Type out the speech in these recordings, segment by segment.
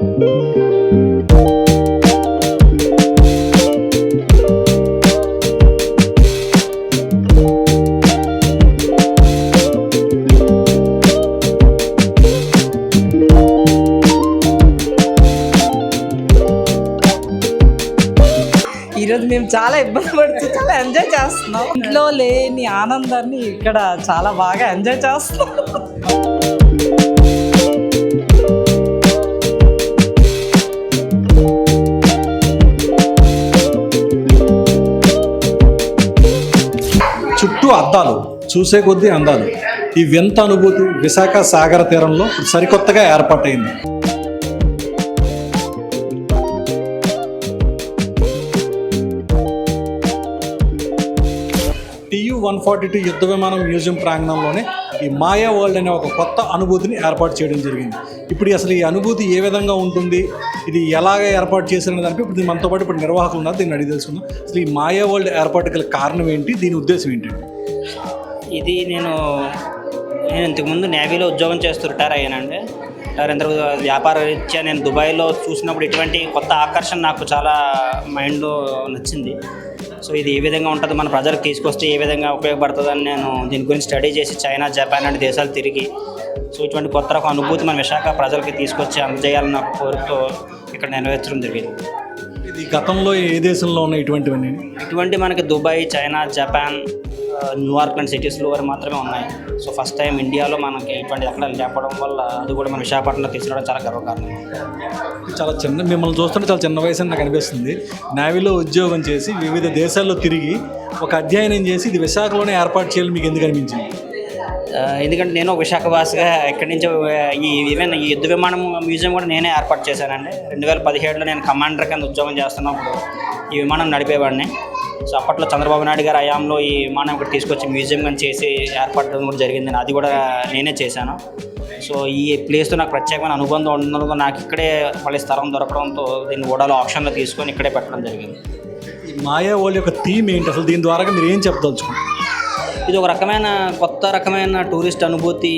ఈరోజు మేము చాలా ఇబ్బంది పడుతూ చాలా ఎంజాయ్ చేస్తున్నాం. ఇంట్లో లేని ఆనందాన్ని ఇక్కడ చాలా బాగా ఎంజాయ్ చేస్తున్నాం. చుట్టూ అద్దాలు, చూసే కొద్దీ అందాలు. ఈ వింత అనుభూతి విశాఖ సాగర తీరంలో సరికొత్తగా ఏర్పాటైంది. TU-142 యుద్ధ విమానం మ్యూజియం ప్రాంగణంలోనే ఈ మాయా వరల్డ్ అనే ఒక కొత్త అనుభూతిని ఏర్పాటు చేయడం జరిగింది. ఇప్పుడు అసలు ఈ అనుభూతి ఏ విధంగా ఉంటుంది, ఇది ఎలాగ ఏర్పాటు చేశారనే దానికి ఇప్పుడు మనతో పాటు ఇప్పుడు నిర్వాహకులు ఉన్నారు, దీన్ని అడిగి తెలుసుకుందాం. అసలు ఈ మాయా వరల్డ్ ఏర్పాటు గల కారణం ఏంటి, దీని ఉద్దేశం ఏంటండి? ఇది నేను ఇంతకుముందు నేవీలో ఉద్యోగం చేస్తూ రిటైర్ అయ్యానండి. వ్యాపార రీత్యా నేను దుబాయ్లో చూసినప్పుడు ఇటువంటి కొత్త ఆకర్షణ నాకు చాలా మైండ్లో నచ్చింది. సో ఇది ఏ విధంగా ఉంటుందో మన ప్రజలకు తీసుకొస్తే ఏ విధంగా ఉపయోగపడుతుందని నేను దీని గురించి స్టడీ చేసి చైనా, జపాన్ లాంటి దేశాలు తిరిగి సో ఇటువంటి కొత్త రకం అనుభూతి మన విశాఖ ప్రజలకి తీసుకొచ్చి అందజేయాలన్న కోరికతో ఇక్కడ నెరవేర్చడం జరిగింది. ఇది గతంలో ఏ దేశంలో ఉన్న ఇటువంటి మనకి దుబాయ్, చైనా, జపాన్, న్యూయార్క్ లాంటి సిటీస్లో వరకు మాత్రమే ఉన్నాయి. సో ఫస్ట్ టైం ఇండియాలో మనకి ఇటువంటి ఎక్కడ చెప్పడం వల్ల అది కూడా మన విశాఖపట్నంలో తీసుకురావడం చాలా గర్వకారణం. చాలా చిన్న, మిమ్మల్ని చూస్తుంటే చాలా చిన్న వయసు అని నాకు అనిపిస్తుంది. నేవీలో ఉద్యోగం చేసి వివిధ దేశాల్లో తిరిగి ఒక అధ్యయనం చేసి ఇది విశాఖలోనే ఏర్పాటు చేయాలని మీకు ఎందుకు అనిపించింది? ఎందుకంటే నేను విశాఖవాసిగా ఇక్కడి నుంచి ఈ యుద్ధ విమానం మ్యూజియం కూడా నేనే ఏర్పాటు చేశానండి. 2017లో నేను కమాండర్ కింద ఉద్యోగం చేస్తున్నప్పుడు ఈ విమానం నడిపేవాడిని. సో అప్పట్లో చంద్రబాబు నాయుడు గారు హయాంలో ఈ విమానం ఇక్కడ తీసుకొచ్చి మ్యూజియం కానీ చేసి ఏర్పడడం కూడా జరిగింది. అది కూడా నేనే చేశాను. సో ఈ ప్లేస్తో నాకు ప్రత్యేకమైన అనుబంధం ఉండడంతో నాకు ఇక్కడే మళ్ళీ స్థలం దొరకడంతో దీన్ని ఓడాలో ఆప్షన్లో తీసుకొని ఇక్కడే పెట్టడం జరిగింది. ఈ మాయా వరల్డ్ యొక్క థీమ్ ఏంటి అసలు? దీని ద్వారా మీరు ఏం చెప్పదలుచుకుంటారు? ఇది ఒక రకమైన కొత్త రకమైన టూరిస్ట్ అనుభూతి,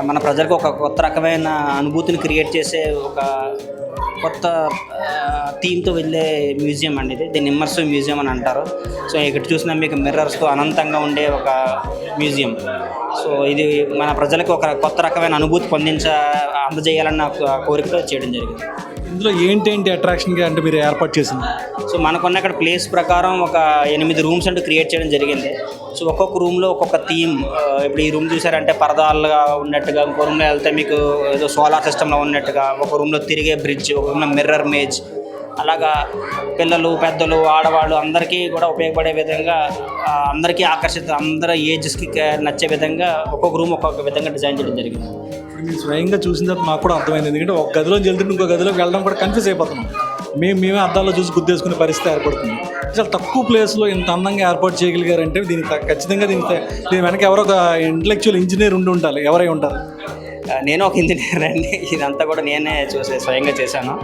మన ప్రజలకు ఒక కొత్త రకమైన అనుభూతిని క్రియేట్ చేసే ఒక కొత్త థీమ్తో వెళ్ళే మ్యూజియం అండి. దీన్ని ఇమ్మర్సివ్ మ్యూజియం అని అంటారు. సో ఇక్కడ చూసినా మీకు మిర్రర్స్తో అనంతంగా ఉండే ఒక మ్యూజియం. సో ఇది మన ప్రజలకు ఒక కొత్త రకమైన అనుభూతి అందజేయాలన్న కోరికతో చేయడం జరిగింది. ఇందులో ఏంటి అట్రాక్షన్గా అంటే మీరు ఏర్పాటు చేసింది? సో మనకున్న ఇక్కడ ప్లేస్ ప్రకారం ఒక 8 రూమ్స్ అంటూ క్రియేట్ చేయడం జరిగింది. సో ఒక్కొక్క రూమ్లో ఒక్కొక్క థీమ్. ఇప్పుడు ఈ రూమ్ చూసారంటే పరదాలుగా ఉన్నట్టుగా, ఇంకో రూమ్లో వెళ్తే మీకు ఏదో సోలార్ సిస్టంలో ఉన్నట్టుగా, ఒక రూమ్లో తిరిగే బ్రిడ్జ్, ఒక రూమ్లో మిర్రర్ మేజ్, అలాగా పిల్లలు, పెద్దలు, ఆడవాళ్ళు అందరికీ కూడా ఉపయోగపడే విధంగా, అందరికీ అందరి ఏజ్స్కి నచ్చే విధంగా ఒక్కొక్క రూమ్ ఒక్కొక్క విధంగా డిజైన్ చేయడం జరిగింది. మీరు స్వయంగా చూసిన తర్వాత మాకు కూడా అర్థమైంది. ఎందుకంటే ఒక గదిలోకి వెళ్తుంటే ఇంకో గదిలోకి వెళ్ళడం కూడా కన్ఫ్యూజ్ అయిపోతున్నాం. మేమే అద్దాల్లో చూసి గుద్దేసుకునే పరిస్థితి ఏర్పడుతుంది. చాలా తక్కువ ప్లేస్లో ఇంత అందంగా ఏర్పాటు చేయగలిగారంటే ఖచ్చితంగా దీని వెనక ఎవరో ఒక ఇంటలెక్చువల్ ఇంజనీర్ ఉండాలి. ఎవరై ఉంటారు? నేను ఒక ఇంజనీర్ అండి. ఇదంతా కూడా నేనే స్వయంగా చేశాను.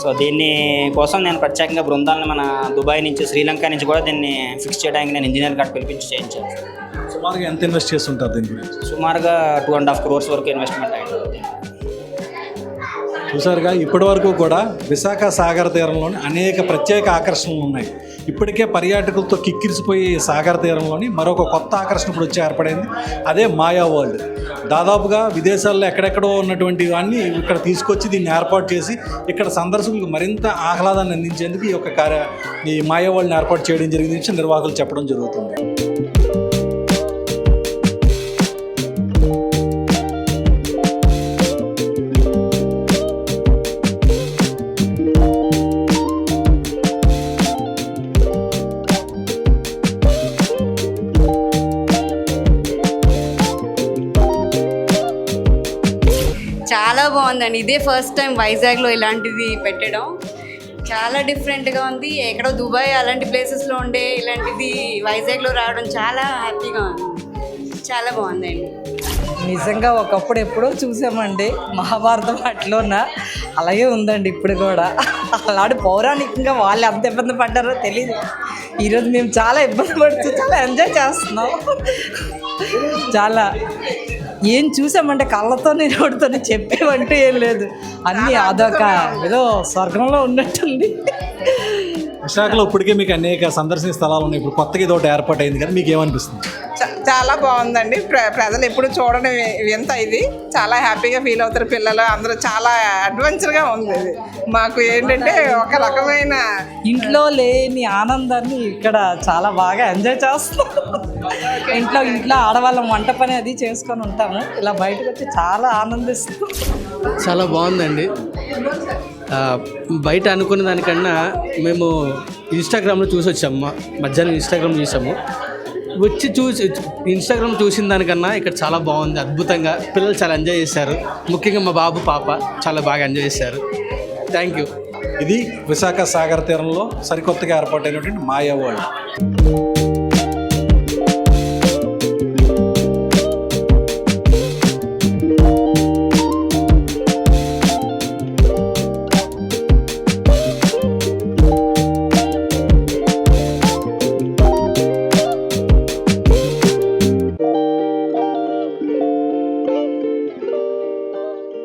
సో దీన్ని కోసం నేను ప్రత్యేకంగా బృందాలను మన దుబాయ్ నుంచి, శ్రీలంక నుంచి కూడా దీన్ని ఫిక్స్ చేయడానికి నేను ఇంజనీర్ గారు పిలిపించి చేయించాను. సుమారుగా ఎంత ఇన్వెస్ట్ చేస్తుంటారు దీని గురించి? సుమారుగా 2.5 crores వరకు ఇన్వెస్ట్మెంట్ అయింది. చూసారుగా, ఇప్పటి వరకు కూడా విశాఖ సాగర తీరంలోని అనేక ప్రత్యేక ఆకర్షణలు ఉన్నాయి. ఇప్పటికే పర్యాటకులతో కిక్కిరిసిపోయి సాగర తీరంలోని మరొక కొత్త ఆకర్షణ ఇప్పుడు వచ్చి ఏర్పడింది. అదే మాయా వరల్డ్. దాదాపుగా విదేశాల్లో ఎక్కడెక్కడో ఉన్నటువంటి వాడిని ఇక్కడ తీసుకొచ్చి దీన్ని ఏర్పాటు చేసి ఇక్కడ సందర్శకులకు మరింత ఆహ్లాదాన్ని అందించేందుకు ఈ మాయా వరల్డ్ని ఏర్పాటు చేయడం జరిగింది నిర్వాహకులు చెప్పడం జరుగుతుంది. చాలా బాగుందండి. ఇదే ఫస్ట్ టైం వైజాగ్లో ఇలాంటిది పెట్టడం. చాలా డిఫరెంట్గా ఉంది. ఎక్కడో దుబాయ్ అలాంటి ప్లేసెస్లో ఉండే ఇలాంటిది వైజాగ్లో రావడం చాలా హ్యాపీగా ఉంది. చాలా బాగుందండి. నిజంగా ఒకప్పుడు ఎప్పుడో చూసామండి మహాభారతం అట్లోన, అలాగే ఉందండి ఇప్పుడు కూడా. అలాంటి పౌరాణికంగా వాళ్ళు ఎంత ఇబ్బంది పడ్డారో తెలియదు. ఈరోజు మేము చాలా ఇబ్బంది పడుతూ చాలా ఎంజాయ్ చేస్తున్నాం. చాలా ఏం చూసామంటే కళ్ళతో నోటితో చెప్పేవంటూ ఏం లేదు. అన్నీ అదొక ఏదో స్వర్గంలో ఉన్నట్టుంది. విశాఖలో ఇప్పటికే మీకు అనేక సందర్శన స్థలాలు ఉన్నాయి. ఇప్పుడు కొత్తగా ఇది ఒకటి ఏర్పాటు అయింది కదా, మీకు ఏమనిపిస్తుంది? చాలా బాగుందండి. ప్రజలు ఎప్పుడు చూడడం వింత ఇది. చాలా హ్యాపీగా ఫీల్ అవుతారు పిల్లలు అందరూ. చాలా అడ్వెంచర్గా ఉంది ఇది. మాకు ఏంటంటే ఒక రకమైన ఇంట్లో లేని ఆనందాన్ని ఇక్కడ చాలా బాగా ఎంజాయ్ చేస్తాం. ఇంట్లో ఆడవాళ్ళం వంట పని అది చేసుకొని ఉంటాము. ఇలా బయటకు వచ్చి చాలా ఆనందిస్తాం. చాలా బాగుందండి. బయట అనుకున్న దానికన్నా మేము ఇన్స్టాగ్రామ్లో చూసి వచ్చాము. మధ్యాహ్నం ఇన్స్టాగ్రామ్ చూసాము. చూసి ఇన్స్టాగ్రామ్ చూసిన దానికన్నా ఇక్కడ చాలా బాగుంది, అద్భుతంగా. పిల్లలు చాలా ఎంజాయ్ చేశారు. ముఖ్యంగా మా బాబు పాప చాలా బాగా ఎంజాయ్ చేశారు. Thank you. ఇది విశాఖ సాగర్ తీరంలో సరికొత్తగా ఏర్పాటైనటువంటి మాయా వరల్డ్.